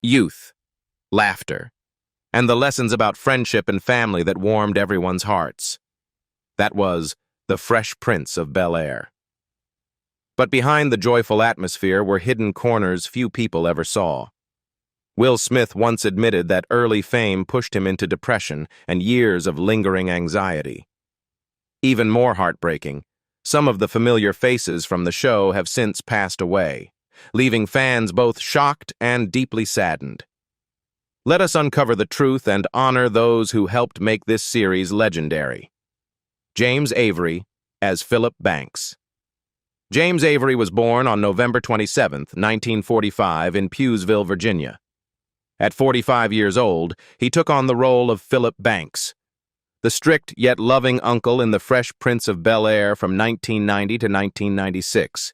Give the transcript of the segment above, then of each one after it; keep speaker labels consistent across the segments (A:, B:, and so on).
A: youth, laughter, and the lessons about friendship and family that warmed everyone's hearts. That was The Fresh Prince of Bel-Air. But behind the joyful atmosphere were hidden corners few people ever saw. Will Smith once admitted that early fame pushed him into depression and years of lingering anxiety. Even more heartbreaking, some of the familiar faces from the show have since passed away, leaving fans both shocked and deeply saddened. Let us uncover the truth and honor those who helped make this series legendary. James Avery as Philip Banks. James Avery was born on November 27, 1945, in Pughesville, Virginia. At 45 years old, he took on the role of Philip Banks, the strict yet loving uncle in The Fresh Prince of Bel-Air from 1990 to 1996.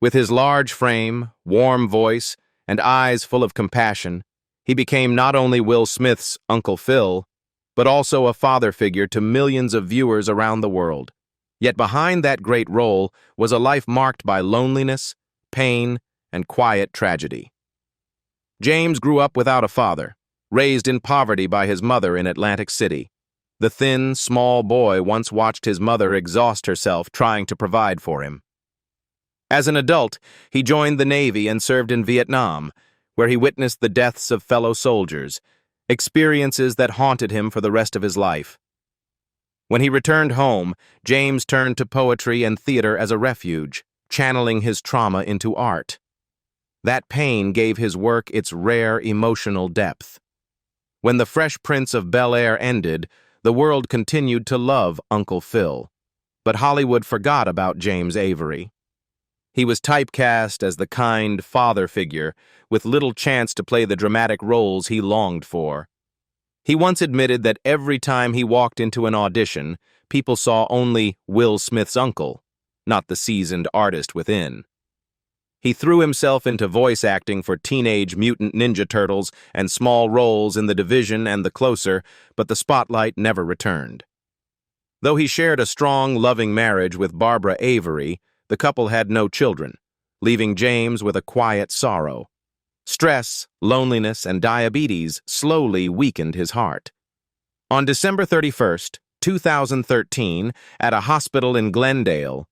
A: With his large frame, warm voice, and eyes full of compassion, he became not only Will Smith's Uncle Phil, but also a father figure to millions of viewers around the world. Yet behind that great role was a life marked by loneliness, pain, and quiet tragedy. James grew up without a father, raised in poverty by his mother in Atlantic City. The thin, small boy once watched his mother exhaust herself trying to provide for him. As an adult, he joined the Navy and served in Vietnam, where he witnessed the deaths of fellow soldiers, experiences that haunted him for the rest of his life. When he returned home, James turned to poetry and theater as a refuge, channeling his trauma into art. That pain gave his work its rare emotional depth. When The Fresh Prince of Bel-Air ended, the world continued to love Uncle Phil, but Hollywood forgot about James Avery. He was typecast as the kind father figure, with little chance to play the dramatic roles he longed for. He once admitted that every time he walked into an audition, people saw only Will Smith's uncle, not the seasoned artist within. He threw himself into voice acting for Teenage Mutant Ninja Turtles and small roles in The Division and The Closer, but the spotlight never returned. Though he shared a strong, loving marriage with Barbara Avery, the couple had no children, leaving James with a quiet sorrow. Stress, loneliness, and diabetes slowly weakened his heart. On December 31, 2013, at a hospital in Glendale,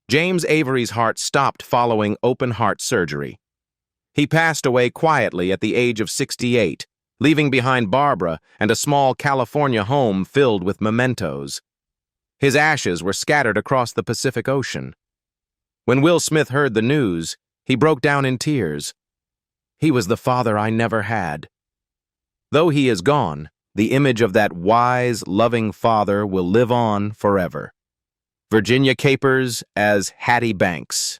A: James Avery's heart stopped following open-heart surgery. He passed away quietly at the age of 68, leaving behind Barbara and a small California home filled with mementos. His ashes were scattered across the Pacific Ocean. When Will Smith heard the news, he broke down in tears. He was the father I never had. Though he is gone, the image of that wise, loving father will live on forever. Virginia Capers as Hattie Banks.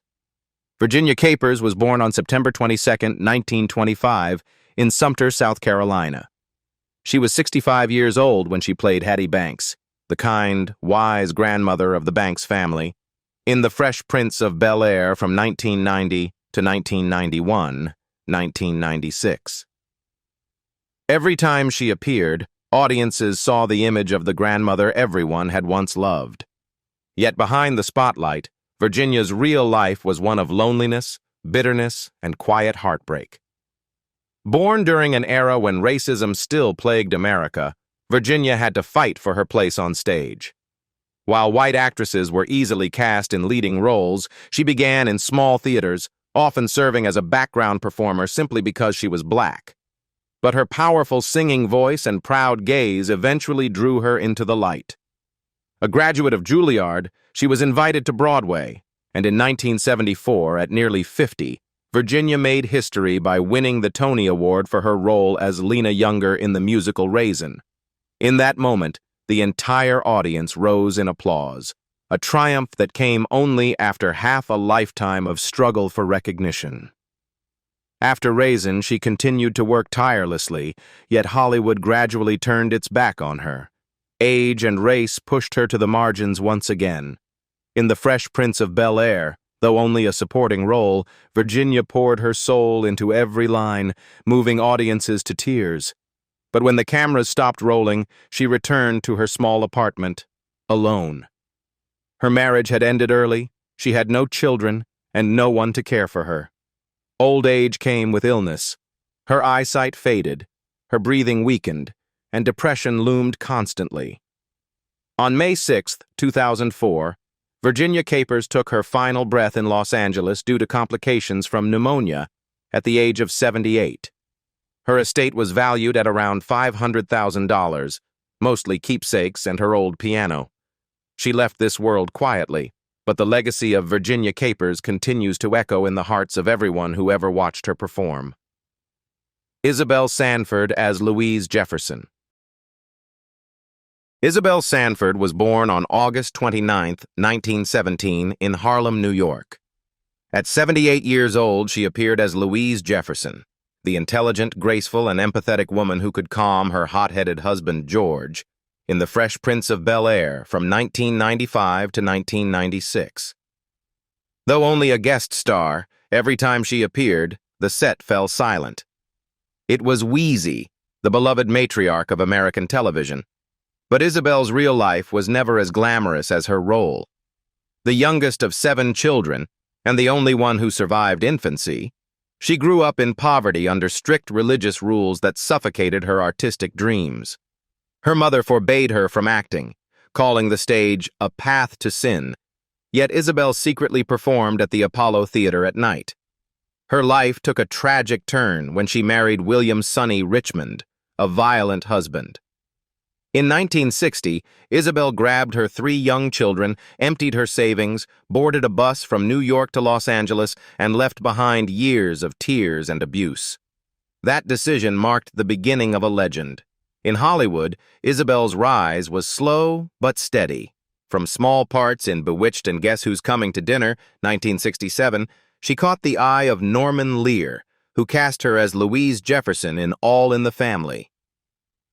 A: Virginia Capers was born on September 22, 1925, in Sumter, South Carolina. She was 65 years old when she played Hattie Banks, the kind, wise grandmother of the Banks family, in The Fresh Prince of Bel-Air from 1990 to 1991, 1996. Every time she appeared, audiences saw the image of the grandmother everyone had once loved. Yet behind the spotlight, Virginia's real life was one of loneliness, bitterness, and quiet heartbreak. Born during an era when racism still plagued America, Virginia had to fight for her place on stage. While white actresses were easily cast in leading roles, she began in small theaters, often serving as a background performer simply because she was black. But her powerful singing voice and proud gaze eventually drew her into the light. A graduate of Juilliard, she was invited to Broadway, and in 1974, at nearly 50, Virginia made history by winning the Tony Award for her role as Lena Younger in the musical Raisin. In that moment, the entire audience rose in applause, a triumph that came only after half a lifetime of struggle for recognition. After Raisin, she continued to work tirelessly, yet Hollywood gradually turned its back on her. Age and race pushed her to the margins once again. In The Fresh Prince of Bel-Air, though only a supporting role, Virginia poured her soul into every line, moving audiences to tears. But when the cameras stopped rolling, she returned to her small apartment, alone. Her marriage had ended early, she had no children, and no one to care for her. Old age came with illness. Her eyesight faded, her breathing weakened, and depression loomed constantly. On May 6, 2004, Virginia Capers took her final breath in Los Angeles due to complications from pneumonia at the age of 78. Her estate was valued at around $500,000, mostly keepsakes and her old piano. She left this world quietly, but the legacy of Virginia Capers continues to echo in the hearts of everyone who ever watched her perform. Isabelle Sanford as Louise Jefferson. Isabelle Sanford was born on August 29, 1917, in Harlem, New York. At 78 years old, she appeared as Louise Jefferson, the intelligent, graceful, and empathetic woman who could calm her hot-headed husband, George, in The Fresh Prince of Bel-Air from 1995 to 1996. Though only a guest star, every time she appeared, the set fell silent. It was Wheezy, the beloved matriarch of American television. But Isabelle's real life was never as glamorous as her role. The youngest of 7 children, and the only one who survived infancy, she grew up in poverty under strict religious rules that suffocated her artistic dreams. Her mother forbade her from acting, calling the stage a path to sin, yet Isabelle secretly performed at the Apollo Theater at night. Her life took a tragic turn when she married William Sonny Richmond, a violent husband. In 1960, Isabelle grabbed her 3 young children, emptied her savings, boarded a bus from New York to Los Angeles, and left behind years of tears and abuse. That decision marked the beginning of a legend. In Hollywood, Isabelle's rise was slow but steady. From small parts in Bewitched and Guess Who's Coming to Dinner, 1967, she caught the eye of Norman Lear, who cast her as Louise Jefferson in All in the Family.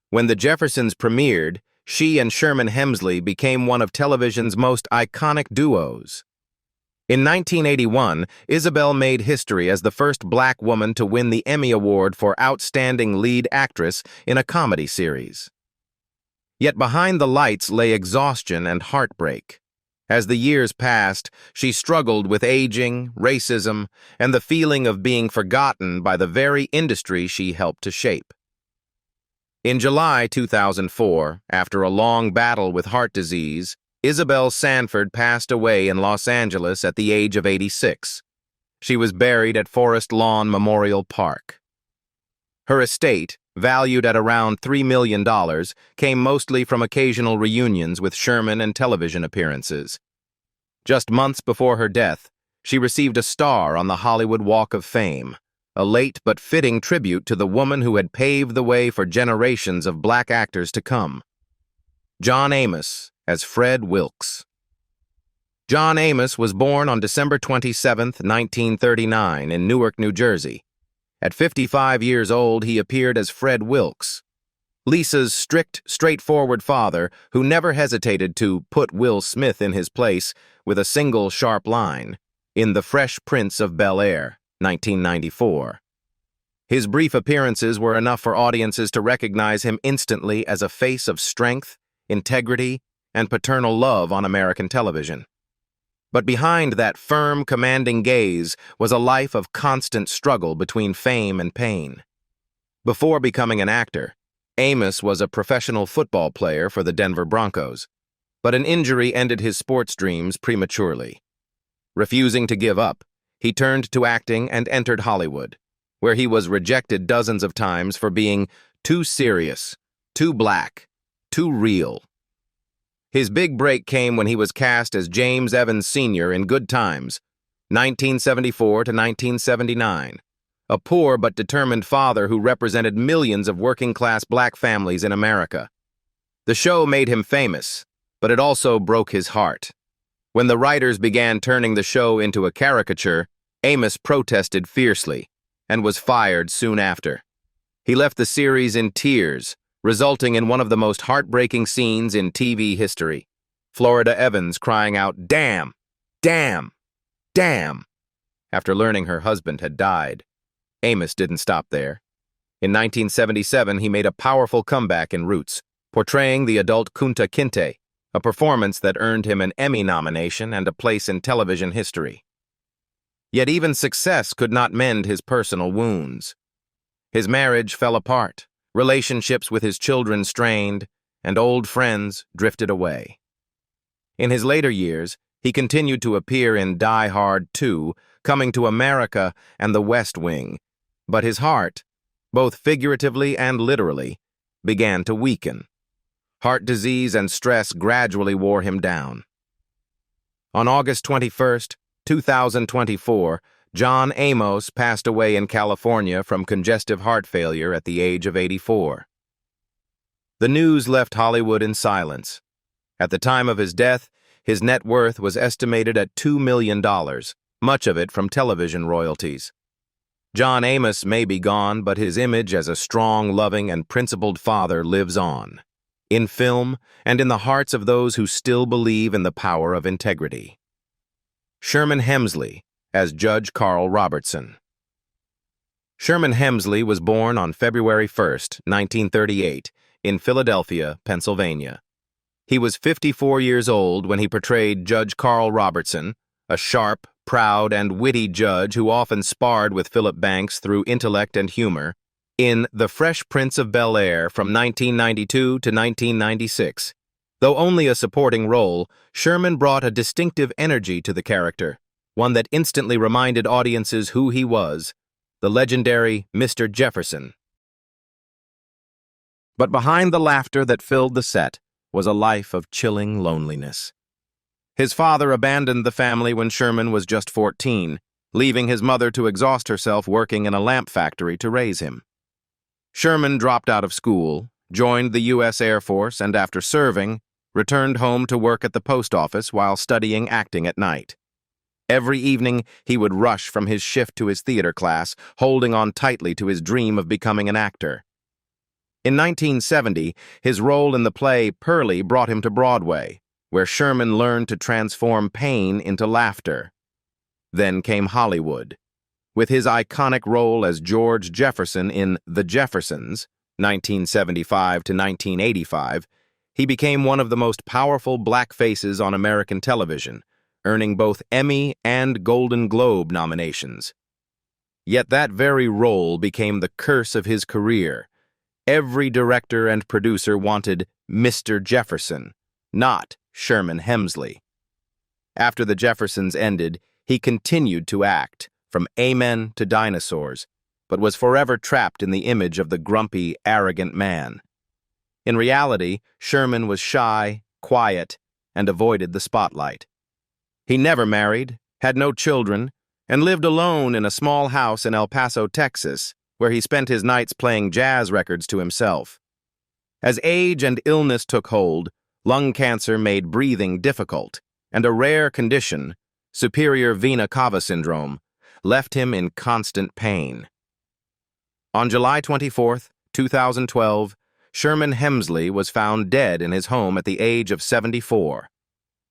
A: When The Jeffersons premiered, she and Sherman Hemsley became one of television's most iconic duos. In 1981, Isabelle made history as the first black woman to win the Emmy Award for Outstanding Lead Actress in a comedy series. Yet behind the lights lay exhaustion and heartbreak. As the years passed, she struggled with aging, racism, and the feeling of being forgotten by the very industry she helped to shape. In July 2004, after a long battle with heart disease, Isabelle Sanford passed away in Los Angeles at the age of 86. She was buried at Forest Lawn Memorial Park. Her estate, valued at around $3 million, came mostly from occasional reunions with Sherman and television appearances. Just months before her death, she received a star on the Hollywood Walk of Fame, a late but fitting tribute to the woman who had paved the way for generations of black actors to come. John Amos as Fred Wilkes. John Amos was born on December 27, 1939, in Newark, New Jersey. At 55 years old, he appeared as Fred Wilkes, Lisa's strict, straightforward father who never hesitated to put Will Smith in his place with a single sharp line, in The Fresh Prince of Bel-Air, 1994. His brief appearances were enough for audiences to recognize him instantly as a face of strength, integrity, and paternal love on American television. But behind that firm, commanding gaze was a life of constant struggle between fame and pain. Before becoming an actor, Amos was a professional football player for the Denver Broncos, but an injury ended his sports dreams prematurely. Refusing to give up, he turned to acting and entered Hollywood, where he was rejected dozens of times for being too serious, too black, too real. His big break came when he was cast as James Evans Sr. in Good Times, 1974 to 1979, a poor but determined father who represented millions of working-class black families in America. The show made him famous, but it also broke his heart. When the writers began turning the show into a caricature, Amos protested fiercely and was fired soon after. He left the series in tears, resulting in one of the most heartbreaking scenes in TV history. Florida Evans crying out, "Damn! Damn! Damn!" after learning her husband had died. Amos didn't stop there. In 1977, he made a powerful comeback in Roots, portraying the adult Kunta Kinte, a performance that earned him an Emmy nomination and a place in television history. Yet even success could not mend his personal wounds. His marriage fell apart, relationships with his children strained, and old friends drifted away. In his later years, he continued to appear in Die Hard 2, Coming to America, and The West Wing, but his heart, both figuratively and literally, began to weaken. Heart disease and stress gradually wore him down. On August 21st, 2024, John Amos passed away in California from congestive heart failure at the age of 84. The news left Hollywood in silence. At the time of his death, his net worth was estimated at $2 million, much of it from television royalties. John Amos may be gone, but his image as a strong, loving, and principled father lives on, in film and in the hearts of those who still believe in the power of integrity. Sherman Hemsley as Judge Carl Robertson. Sherman Hemsley was born on February 1, 1938, in Philadelphia, Pennsylvania. He was 54 years old when he portrayed Judge Carl Robertson, a sharp, proud, and witty judge who often sparred with Philip Banks through intellect and humor, in The Fresh Prince of Bel-Air from 1992 to 1996. Though only a supporting role, Sherman brought a distinctive energy to the character, one that instantly reminded audiences who he was, the legendary Mr. Jefferson. But behind the laughter that filled the set was a life of chilling loneliness. His father abandoned the family when Sherman was just 14, leaving his mother to exhaust herself working in a lamp factory to raise him. Sherman dropped out of school, joined the U.S. Air Force, and after serving, returned home to work at the post office while studying acting at night. Every evening, he would rush from his shift to his theater class, holding on tightly to his dream of becoming an actor. In 1970, his role in the play Pearlie brought him to Broadway, where Sherman learned to transform pain into laughter. Then came Hollywood. With his iconic role as George Jefferson in The Jeffersons, 1975 to 1985, he became one of the most powerful black faces on American television, earning both Emmy and Golden Globe nominations. Yet that very role became the curse of his career. Every director and producer wanted Mr. Jefferson, not Sherman Hemsley. After The Jeffersons ended, he continued to act, from Amen to Dinosaurs, but was forever trapped in the image of the grumpy, arrogant man. In reality, Sherman was shy, quiet, and avoided the spotlight. He never married, had no children, and lived alone in a small house in El Paso, Texas, where he spent his nights playing jazz records to himself. As age and illness took hold, lung cancer made breathing difficult, and a rare condition, superior vena cava syndrome, left him in constant pain. On July 24, 2012, Sherman Hemsley was found dead in his home at the age of 74.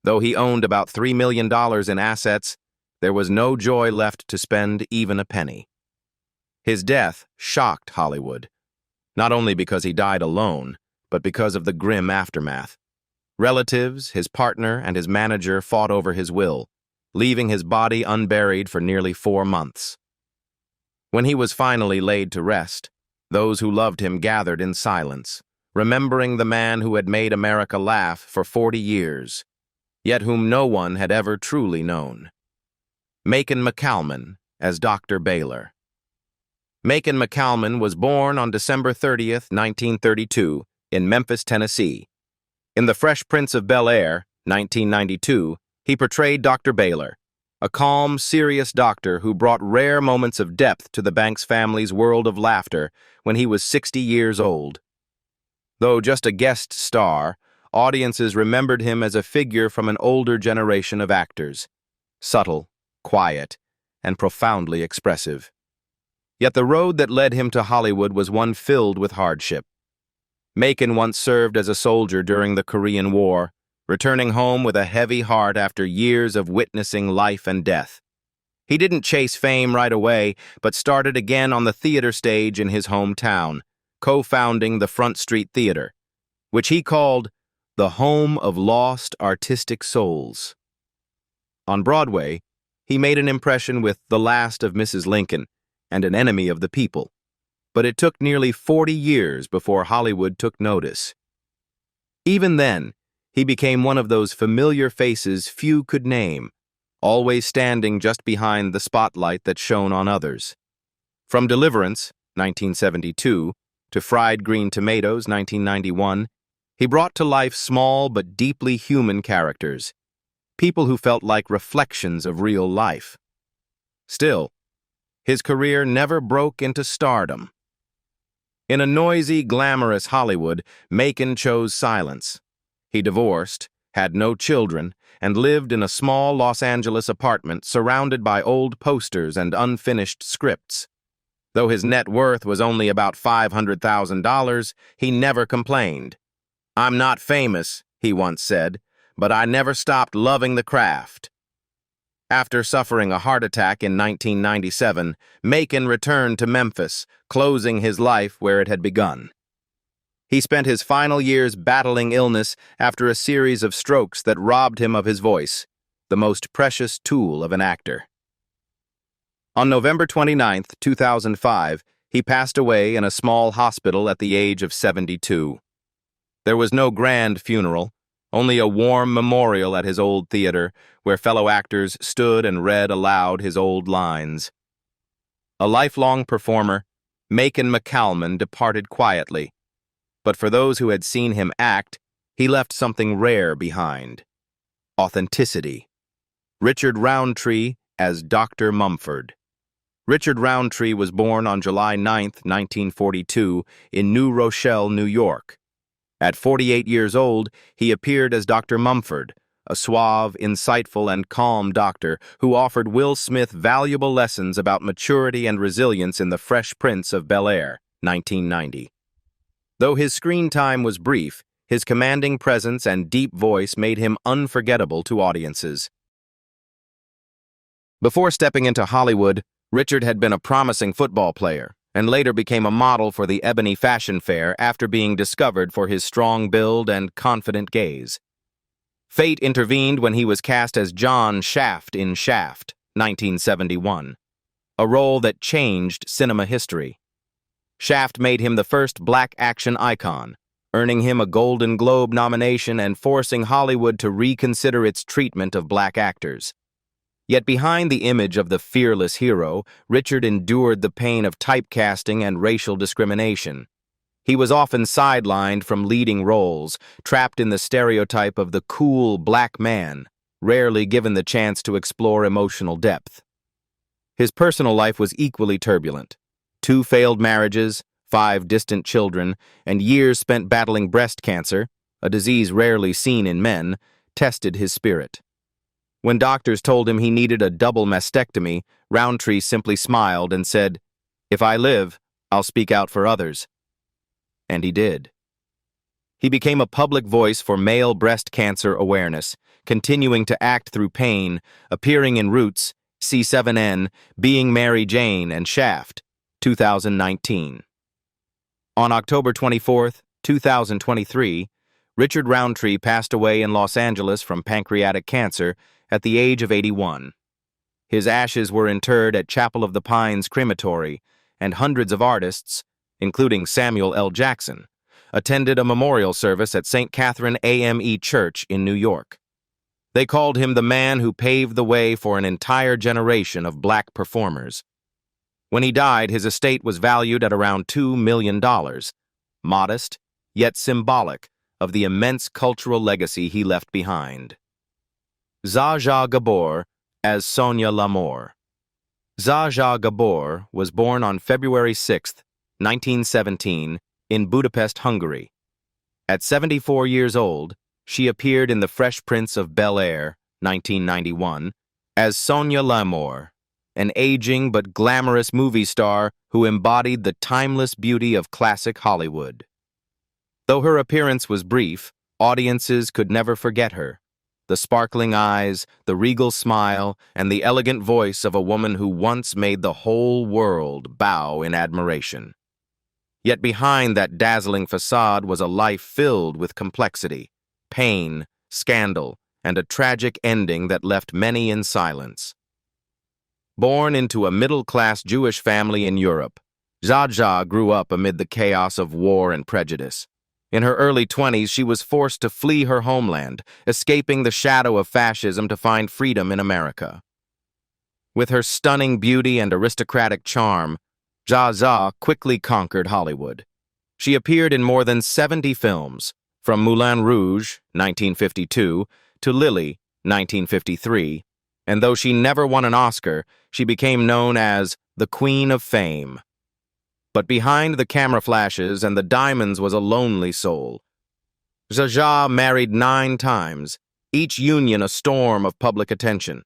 A: Though he owned about $3 million in assets, there was no joy left to spend even a penny. His death shocked Hollywood, not only because he died alone, but because of the grim aftermath. Relatives, his partner, and his manager fought over his will, leaving his body unburied for nearly 4 months. When he was finally laid to rest, those who loved him gathered in silence, remembering the man who had made America laugh for 40 years, yet whom no one had ever truly known. McCelman as Dr. Baylor. McCelman was born on December 30th, 1932, in Memphis, Tennessee. In The Fresh Prince of Bel-Air, 1992, he portrayed Dr. Baylor, a calm, serious doctor who brought rare moments of depth to the Banks family's world of laughter when he was 60 years old. Though just a guest star, audiences remembered him as a figure from an older generation of actors, subtle, quiet, and profoundly expressive. Yet the road that led him to Hollywood was one filled with hardship. Macon once served as a soldier during the Korean War, returning home with a heavy heart after years of witnessing life and death. He didn't chase fame right away, but started again on the theater stage in his hometown, co-founding the Front Street Theater, which he called the home of lost artistic souls. On Broadway, he made an impression with The Last of Mrs. Lincoln and An Enemy of the People. but it took nearly 40 years before Hollywood took notice. Even then, he became one of those familiar faces few could name, always standing just behind the spotlight that shone on others. From Deliverance, 1972, to Fried Green Tomatoes, 1991, he brought to life small but deeply human characters, people who felt like reflections of real life. Still, his career never broke into stardom. In a noisy, glamorous Hollywood, Macon chose silence. He divorced, had no children, and lived in a small Los Angeles apartment surrounded by old posters and unfinished scripts. Though his net worth was only about $500,000, he never complained. "I'm not famous," he once said, "but I never stopped loving the craft." After suffering a heart attack in 1997, Macon returned to Memphis, closing his life where it had begun. He spent his final years battling illness after a series of strokes that robbed him of his voice, the most precious tool of an actor. On November 29, 2005, he passed away in a small hospital at the age of 72. There was no grand funeral, only a warm memorial at his old theater, where fellow actors stood and read aloud his old lines. A lifelong performer, Macon McCelman departed quietly, but for those who had seen him act, he left something rare behind: authenticity. Richard Roundtree as Dr. Mumford. Richard Roundtree was born on July 9, 1942, in New Rochelle, New York. At 48 years old, he appeared as Dr. Mumford, a suave, insightful, and calm doctor who offered Will Smith valuable lessons about maturity and resilience in The Fresh Prince of Bel-Air, 1990. Though his screen time was brief, his commanding presence and deep voice made him unforgettable to audiences. Before stepping into Hollywood, Richard had been a promising football player, and later became a model for the Ebony Fashion Fair after being discovered for his strong build and confident gaze. Fate intervened when he was cast as John Shaft in Shaft, 1971, a role that changed cinema history. Shaft made him the first black action icon, earning him a Golden Globe nomination and forcing Hollywood to reconsider its treatment of black actors. Yet behind the image of the fearless hero, Richard endured the pain of typecasting and racial discrimination. He was often sidelined from leading roles, trapped in the stereotype of the cool black man, rarely given the chance to explore emotional depth. His personal life was equally turbulent. 2 failed marriages, 5 distant children, and years spent battling breast cancer, a disease rarely seen in men, tested his spirit. When doctors told him he needed a double mastectomy, Roundtree simply smiled and said, "If I live, I'll speak out for others." And he did. He became a public voice for male breast cancer awareness, continuing to act through pain, appearing in Roots, C7N, Being Mary Jane, and Shaft, 2019. On October 24, 2023, Richard Roundtree passed away in Los Angeles from pancreatic cancer at the age of 81. His ashes were interred at Chapel of the Pines Crematory, and hundreds of artists, including Samuel L. Jackson, attended a memorial service at St. Catherine AME Church in New York. They called him the man who paved the way for an entire generation of black performers. When he died, his estate was valued at around $2 million, modest, yet symbolic of the immense cultural legacy he left behind. Zsa Zsa Gabor as Sonia L'Amour. Zsa Zsa Gabor was born on February 6, 1917, in Budapest, Hungary. At 74 years old, she appeared in The Fresh Prince of Bel-Air, 1991, as Sonia L'Amour, an aging but glamorous movie star who embodied the timeless beauty of classic Hollywood. Though her appearance was brief, audiences could never forget her. The sparkling eyes, the regal smile, and the elegant voice of a woman who once made the whole world bow in admiration. Yet behind that dazzling facade was a life filled with complexity, pain, scandal, and a tragic ending that left many in silence. Born into a middle-class Jewish family in Europe, Zsa Zsa grew up amid the chaos of war and prejudice. In her early 20s, she was forced to flee her homeland, escaping the shadow of fascism to find freedom in America. With her stunning beauty and aristocratic charm, Zsa Zsa quickly conquered Hollywood. She appeared in more than 70 films, from Moulin Rouge, 1952, to Lily, 1953, and though she never won an Oscar, she became known as the Queen of Fame. But behind the camera flashes and the diamonds was a lonely soul. Zsa Zsa married 9 times, each union a storm of public attention.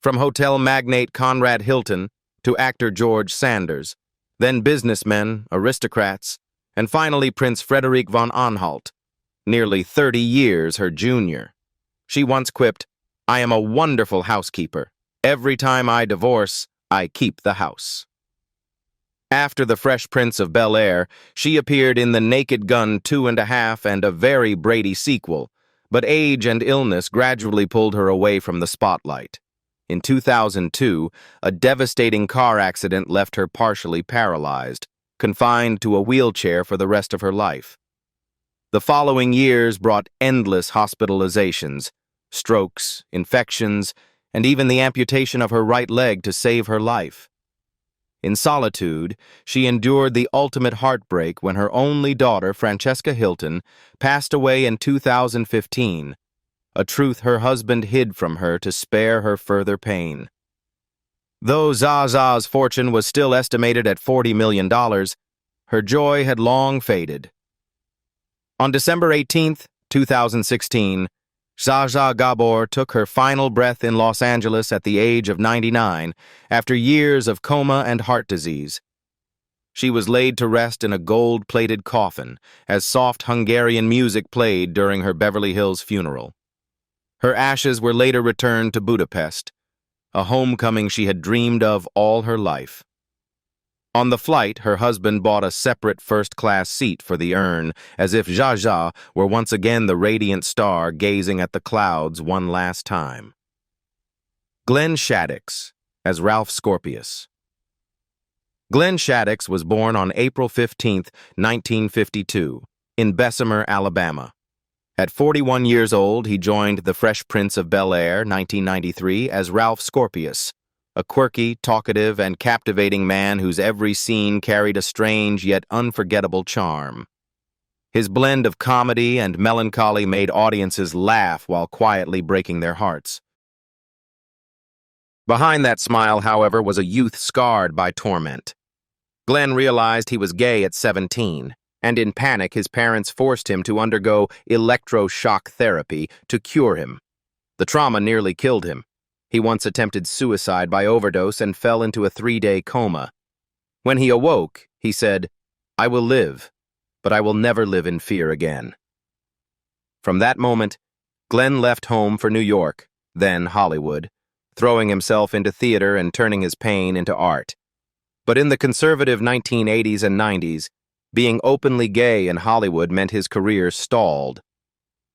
A: From hotel magnate Conrad Hilton to actor George Sanders, then businessmen, aristocrats, and finally Prince Frederick von Anhalt, nearly 30 years her junior. She once quipped, "I am a wonderful housekeeper. Every time I divorce, I keep the house." After The Fresh Prince of Bel-Air, she appeared in The Naked Gun 2.5 and a very Brady sequel, but age and illness gradually pulled her away from the spotlight. In 2002, a devastating car accident left her partially paralyzed, confined to a wheelchair for the rest of her life. The following years brought endless hospitalizations, strokes, infections, and even the amputation of her right leg to save her life. In solitude, she endured the ultimate heartbreak when her only daughter, Francesca Hilton, passed away in 2015, a truth her husband hid from her to spare her further pain. Though Zsa Zsa's fortune was still estimated at $40 million, her joy had long faded. On December 18, 2016, Zsa Zsa Gabor took her final breath in Los Angeles at the age of 99 after years of coma and heart disease. She was laid to rest in a gold-plated coffin as soft Hungarian music played during her Beverly Hills funeral. Her ashes were later returned to Budapest, a homecoming she had dreamed of all her life. On the flight, her husband bought a separate first-class seat for the urn, as if Zsa Zsa were once again the radiant star gazing at the clouds one last time. Glenn Shadix, as Ralph Scorpius. Glenn Shadix was born on April 15, 1952, in Bessemer, Alabama. At 41 years old, he joined The Fresh Prince of Bel-Air, 1993, as Ralph Scorpius, a quirky, talkative, and captivating man whose every scene carried a strange yet unforgettable charm. His blend of comedy and melancholy made audiences laugh while quietly breaking their hearts. Behind that smile, however, was a youth scarred by torment. Glenn realized he was gay at 17, and in panic his parents forced him to undergo electroshock therapy to cure him. The trauma nearly killed him. He once attempted suicide by overdose and fell into a 3-day coma. When he awoke, he said, "I will live, but I will never live in fear again." From that moment, Glenn left home for New York, then Hollywood, throwing himself into theater and turning his pain into art. But in the conservative 1980s and 90s, being openly gay in Hollywood meant his career stalled.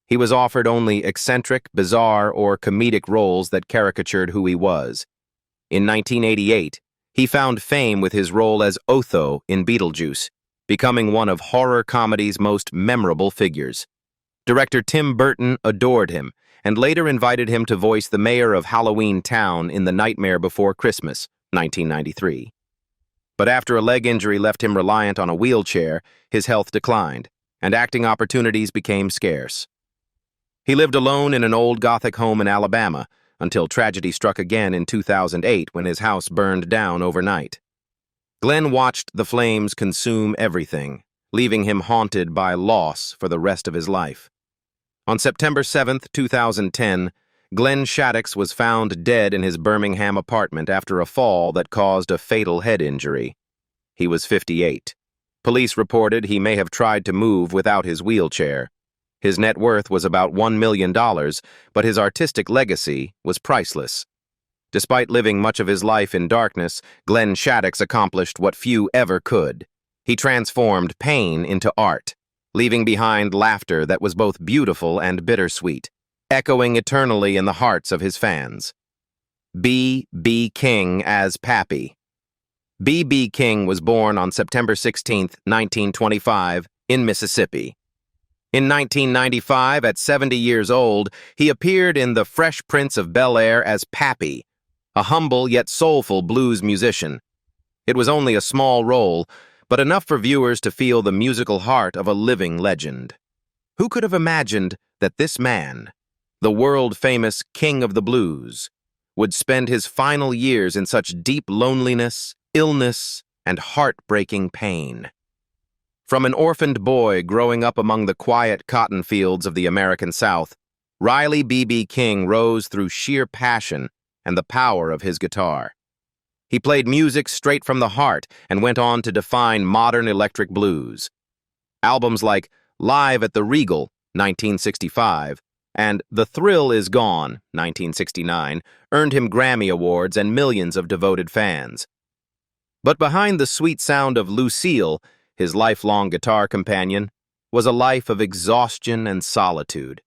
A: He was offered only eccentric, bizarre, or comedic roles that caricatured who he was. In 1988, he found fame with his role as Otho in Beetlejuice, becoming one of horror comedy's most memorable figures. Director Tim Burton adored him and later invited him to voice the mayor of Halloween Town in The Nightmare Before Christmas, 1993. But after a leg injury left him reliant on a wheelchair, his health declined, and acting opportunities became scarce. He lived alone in an old Gothic home in Alabama until tragedy struck again in 2008 when his house burned down overnight. Glenn watched the flames consume everything, leaving him haunted by loss for the rest of his life. On September 7, 2010, Glenn Shadix was found dead in his Birmingham apartment after a fall that caused a fatal head injury. He was 58. Police reported he may have tried to move without his wheelchair. His net worth was about $1 million, but his artistic legacy was priceless. Despite living much of his life in darkness, Glenn Shadix accomplished what few ever could. He transformed pain into art, leaving behind laughter that was both beautiful and bittersweet, echoing eternally in the hearts of his fans. B. King as Pappy. B.B. King was born on September 16, 1925, in Mississippi. In 1995, at 70 years old, he appeared in The Fresh Prince of Bel-Air as Pappy, a humble yet soulful blues musician. It was only a small role, but enough for viewers to feel the musical heart of a living legend. Who could have imagined that this man, the world-famous King of the Blues, would spend his final years in such deep loneliness, illness, and heartbreaking pain? From an orphaned boy growing up among the quiet cotton fields of the American South, Riley B.B. King rose through sheer passion and the power of his guitar. He played music straight from the heart and went on to define modern electric blues. Albums like Live at the Regal, 1965, and The Thrill Is Gone, 1969, earned him Grammy Awards and millions of devoted fans. But behind the sweet sound of Lucille, his lifelong guitar companion, was a life of exhaustion and solitude.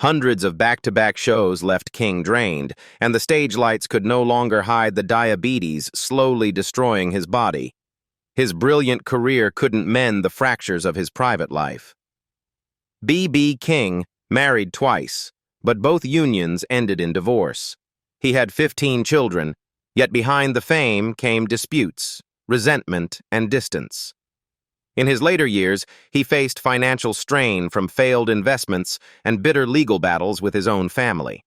A: Hundreds of back-to-back shows left King drained, and the stage lights could no longer hide the diabetes slowly destroying his body. His brilliant career couldn't mend the fractures of his private life. B.B. King married twice, but both unions ended in divorce. He had 15 children, yet behind the fame came disputes, resentment, and distance. In his later years, he faced financial strain from failed investments and bitter legal battles with his own family.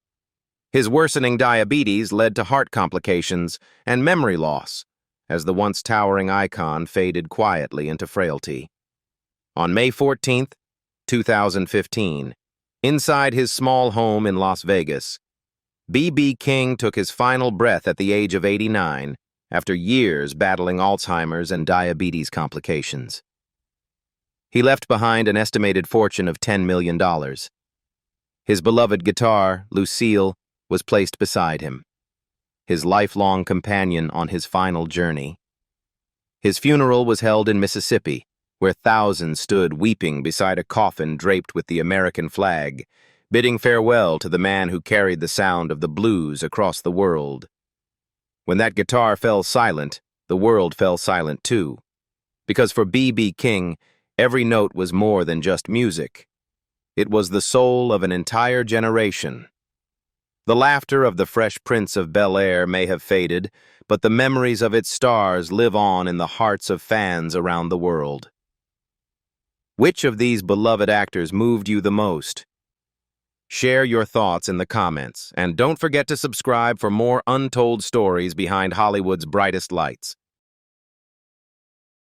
A: His worsening diabetes led to heart complications and memory loss, as the once towering icon faded quietly into frailty. On May 14, 2015, inside his small home in Las Vegas, B.B. King took his final breath at the age of 89 after years battling Alzheimer's and diabetes complications. He left behind an estimated fortune of $10 million. His beloved guitar, Lucille, was placed beside him, his lifelong companion on his final journey. His funeral was held in Mississippi, where thousands stood weeping beside a coffin draped with the American flag, bidding farewell to the man who carried the sound of the blues across the world. When that guitar fell silent, the world fell silent too, because for B.B. King, every note was more than just music. It was the soul of an entire generation. The laughter of the Fresh Prince of Bel-Air may have faded, but the memories of its stars live on in the hearts of fans around the world. Which of these beloved actors moved you the most? Share your thoughts in the comments, and don't forget to subscribe for more untold stories behind Hollywood's brightest lights.